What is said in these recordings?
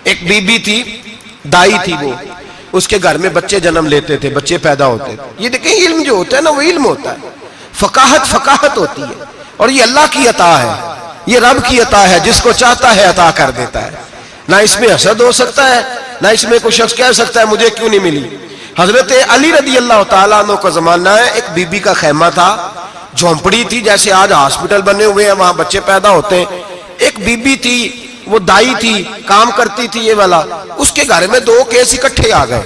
ایک be be تھی، دائی تھی، وہ اس کے گھر میں بچے جنم لیتے تھے، بچے پیدا ہوتے تھے. یہ دیکھیں علم جو ہوتا ہے نا وہ علم ہوتا ہے، فقاہت ہوتی ہے، اور یہ اللہ کی عطا ہے، یہ رب کی عطا ہے، جس کو چاہتا ہے عطا کر دیتا ہے. نہ اس میں حسد ہو سکتا ہے، نہ اس میں کوئی شخص کہہ سکتا ہے مجھے کیوں نہیں ملی. حضرت علی رضی اللہ تعالیٰ عنہ کا زمانہ ہے، ایک بی بی کا خیمہ تھا، جھونپڑی تھی، جیسے آج ہاسپٹل بنے ہوئے ہیں وہاں بچے پیدا ہوتے ہیں. ایک بی بی تھی، وہ دائی تھی، کام کرتی تھی یہ والا. اس کے گھر میں 2 کیس اکٹھے آ گئے،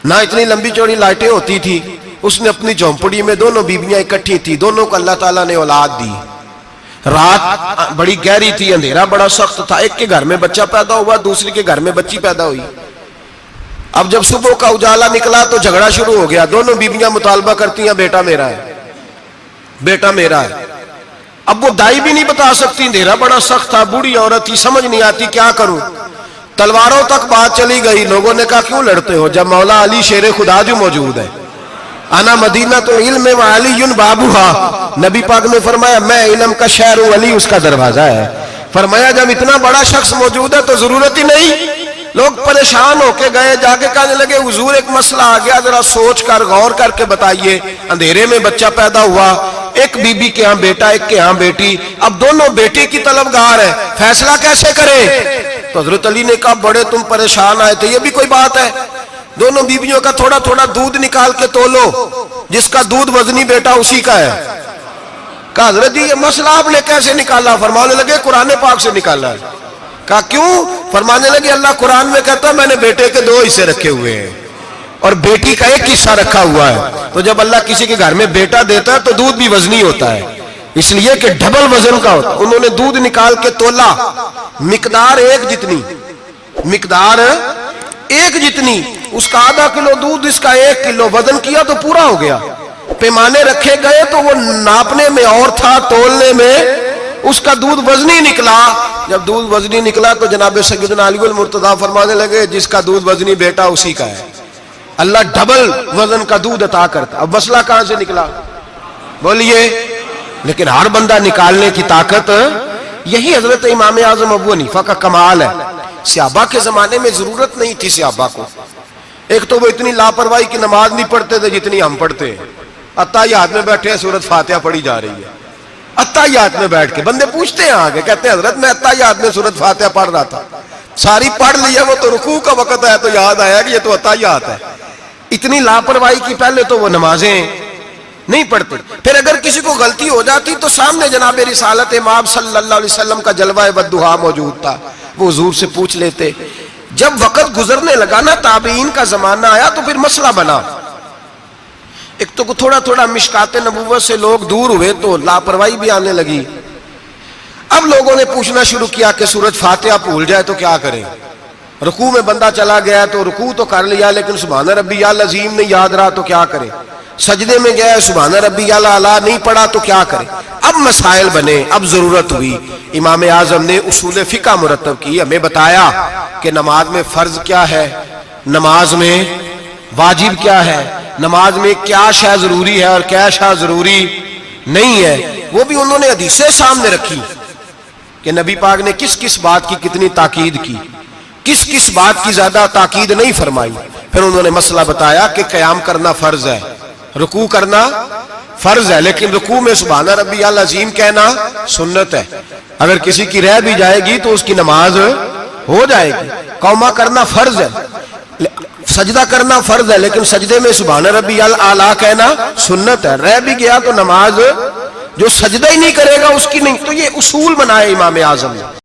نہ اتنی لمبی چوڑی لائٹیں ہوتی تھی. اس نے اپنی جھونپڑی میں دونوں بیویاں اکٹھی تھی، دونوں کو اللہ تعالیٰ نے اولاد دی. رات بڑی گہری تھی، اندھیرا بڑا سخت تھا. ایک کے گھر میں بچہ پیدا ہوا، دوسری کے گھر میں بچی پیدا ہوئی. اب جب صبح کا اجالا نکلا تو جھگڑا شروع ہو گیا. دونوں بیویاں مطالبہ کرتی ہیں بیٹا میرا ہے، بیٹا میرا ہے. اب وہ دائی بھی نہیں بتا سکتی، اندھیرا بڑا سخت تھا، بوڑھی عورت تھی، سمجھ نہیں آتی کیا کروں. تلواروں تک بات چلی گئی. لوگوں نے کہا کیوں لڑتے ہو جب مولا علی شیر خدا جو موجود ہے. انا مدینہ تو علم و علی بابوہا، نبی پاک نے فرمایا میں علم کا شہر ہوں، علی اس کا دروازہ ہے. فرمایا جب اتنا بڑا شخص موجود ہے تو ضرورت ہی نہیں. لوگ پریشان ہو کے گئے، جا کے کہنے لگے حضور ایک مسئلہ آ گیا، ذرا سوچ کر غور کر کے بتائیے. اندھیرے میں بچہ پیدا ہوا، ایک بی بی کے ہاں بیٹا، ایک کے ہاں بیٹی. اب دونوں بیٹے کی طلبگار ہے، فیصلہ کیسے کریں؟ تو حضرت علی نے کہا بڑے تم پریشان آئے تھے، یہ بھی کوئی بات ہے؟ دونوں بیویوں کا تھوڑا تھوڑا دودھ نکال کے تولو، جس کا دودھ وزنی بیٹا اسی کا ہے. کہا حضرت جی یہ مسئلہ آپ نے کیسے نکالا؟ فرمانے لگے قرآن پاک سے نکالا ہے. کہا کیوں؟ فرمانے لگے اللہ قرآن میں کہتا ہے میں نے بیٹے کے 2 حصے رکھے ہوئے ہیں اور بیٹی کا 1 حصہ رکھا ہوا ہے. تو جب اللہ کسی کے گھر میں بیٹا دیتا ہے تو دودھ بھی وزنی ہوتا ہے، اس لیے کہ ڈبل وزن کا ہوتا. انہوں نے دودھ نکال کے تولا، مقدار 1 جتنی، مقدار 1 جتنی، اس کا ½ کلو دودھ، اس کا 1 کلو، وزن کیا تو پورا ہو گیا. پیمانے رکھے گئے تو وہ ناپنے میں اور تھا، تولنے میں اس کا دودھ وزنی نکلا. جب دودھ وزنی نکلا تو جناب سیدنا علی المرتضیٰ فرمانے لگے جس کا دودھ وزنی بیٹا اسی کا ہے. اللہ ڈبل وزن کا دودھ عطا کرتا. اب مسئلہ کہاں سے نکلا بولیے؟ لیکن ہر بندہ نکالنے کی طاقت، یہی حضرت امام اعظم ابو حنیفہ کا کمال ہے. صحابہ کے زمانے میں ضرورت نہیں تھی صحابہ کو. ایک تو وہ اتنی لاپرواہی کی نماز نہیں پڑھتے تھے جتنی ہم پڑھتے ہیں. اتحیات میں بیٹھے ہیں، سورۃ فاتحہ پڑھی جا رہی ہے. اتحیات میں بیٹھ کے بندے پوچھتے ہیں آگے، کہتے ہیں حضرت میں اتحیات میں سورۃ فاتحہ پڑھ رہا تھا، ساری پڑھ لی ہے، وہ تو رکوع کا وقت ہے تو یاد آیا کہ یہ تو اتحیات ہے. اتنی لاپرواہی کی پہلے تو وہ نمازیں نہیں پڑھتے. پھر اگر کسی کو غلطی ہو جاتی تو سامنے جناب رسالت امام صلی اللہ علیہ وسلم کا جلوہ والضحیٰ موجود تھا، وہ حضور سے پوچھ لیتے. جب وقت گزرنے لگا نا، تابعین کا زمانہ آیا تو پھر مسئلہ بنا. ایک تو تھوڑا تھوڑا مشکات نبوت سے لوگ دور ہوئے تو لاپرواہی بھی آنے لگی. اب لوگوں نے پوچھنا شروع کیا کہ سورۃ فاتحہ بھول جائے تو کیا کریں؟ رکوع میں بندہ چلا گیا تو رکوع تو کر لیا لیکن سبحان ربی العظیم نہیں یاد رہا تو کیا کرے؟ سجدے میں گیا سبحان ربی الاعلیٰ نہیں پڑھا تو کیا کرے؟ اب مسائل بنے، اب ضرورت ہوئی. امام اعظم نے اصول فقہ مرتب کی، ہمیں بتایا کہ نماز میں فرض کیا ہے، نماز میں واجب کیا ہے، نماز میں کیا شے ضروری ہے اور کیا شے ضروری نہیں ہے. وہ بھی انہوں نے حدیثیں سامنے رکھی کہ نبی پاک نے کس کس بات کی کتنی تاکید کی، کس کس بات کی زیادہ تاکید نہیں فرمائی. پھر انہوں نے مسئلہ بتایا کہ قیام کرنا فرض ہے، رکوع کرنا فرض ہے، لیکن رکوع میں سبحان ربی العظیم کہنا سنت ہے. اگر کسی کی رہ بھی جائے گی تو اس کی نماز ہو جائے گی. قوما کرنا فرض ہے، سجدہ کرنا فرض ہے، لیکن سجدے میں سبحان ربی الاعلیٰ کہنا سنت ہے. رہ بھی گیا تو نماز جو سجدہ ہی نہیں کرے گا اس کی نہیں. تو یہ اصول بنائے امام اعظم نے.